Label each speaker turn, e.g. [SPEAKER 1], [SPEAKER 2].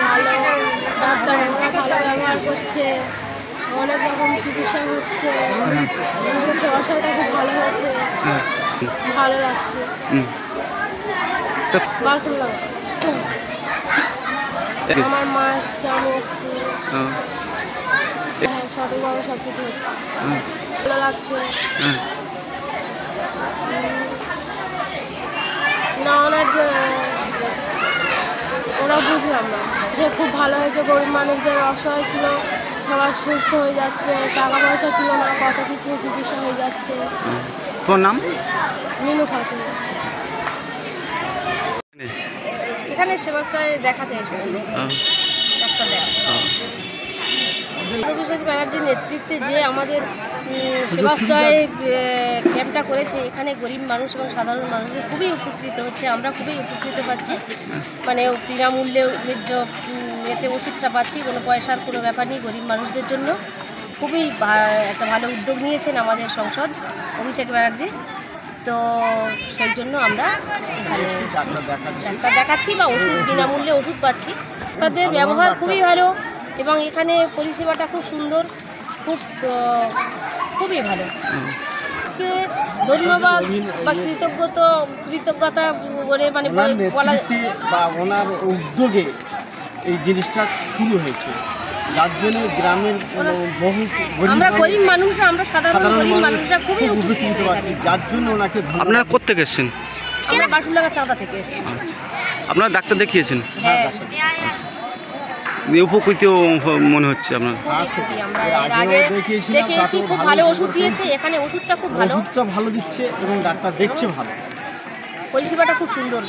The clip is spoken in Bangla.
[SPEAKER 1] ভালো, ডাক্তাররা ভালো ব্যবহার করছে, অনেক রকম চিকিৎসা হচ্ছে, সেবা সেবাটা খুব ভালো হয়েছে, ভালো লাগছে। বাসুল্লাহ আমার মা এসছে, আমি এসছি, হ্যাঁ সঠিকভাবে সব কিছু হচ্ছে, ভালো লাগছে। না ওনার যে ওরা বুঝলাম না যে খুব ভালো হয়েছে, গরিব মানুষদের অসহায় ছিল সবার সুস্থ হয়ে যাচ্ছে, টাকা পয়সা ছিল না, কত কিছু চিকিৎসা হয়ে যাচ্ছে।
[SPEAKER 2] তোর নাম?
[SPEAKER 1] মিনু খাতুন।
[SPEAKER 3] এখানে সেবাশ্রয় দেখাতে এসেছি, ডাক্তার অভিষেক ব্যানার্জির নেতৃত্বে যে আমাদের সেবাশ্রয় ক্যাম্পটা করেছে, এখানে গরিব মানুষ এবং সাধারণ মানুষদের খুবই উপকৃত হচ্ছে, আমরা খুবই উপকৃত পাচ্ছি। মানে বিনামূল্যে ন্যায্য এতে ওষুধটা পাচ্ছি, কোনো পয়সার কোনো ব্যাপার নেই গরিব মানুষদের জন্য। খুবই একটা ভালো উদ্যোগ নিয়েছেন আমাদের সংসদ অভিষেক ব্যানার্জি। তো সেই জন্য আমরা এখানে ডাক্তার দেখাচ্ছি বা ওষুধ বিনামূল্যে ওষুধ পাচ্ছি। তাদের ব্যবহার খুবই ভালো এবং এখানে পরিষেবাটা খুব সুন্দর, খুবই ভালো। ধন্যবাদ বা কৃতজ্ঞতা বলে মানে বলা
[SPEAKER 4] বা ওনার উদ্যোগে এই জিনিসটা শুরু হয়েছে, যার জন্য গ্রামের
[SPEAKER 3] আমরা গরিব মানুষরা, আমরা সাধারণ গরিব মানুষরা খুবই উপকৃত হচ্ছি,
[SPEAKER 4] যার জন্য ওনাকে।
[SPEAKER 2] আপনারা কোত্থেকে এসেছেন?
[SPEAKER 3] আমরা বাসুলাগা চাঁদা থেকে এসেছি।
[SPEAKER 2] আপনারা ডাক্তার দেখিয়েছেন?
[SPEAKER 3] হ্যাঁ,
[SPEAKER 2] উপকৃত মনে হচ্ছে আপনার?
[SPEAKER 3] আমরা এর আগে দেখিয়েছি, খুব ভালো ওষুধ দিয়েছে, এখানে ওষুধটা খুব ভালো,
[SPEAKER 4] ওষুধটা ভালো দিচ্ছে এবং ডাক্তার দেখছে ভালো,
[SPEAKER 3] পরিষেবাটা খুব সুন্দর।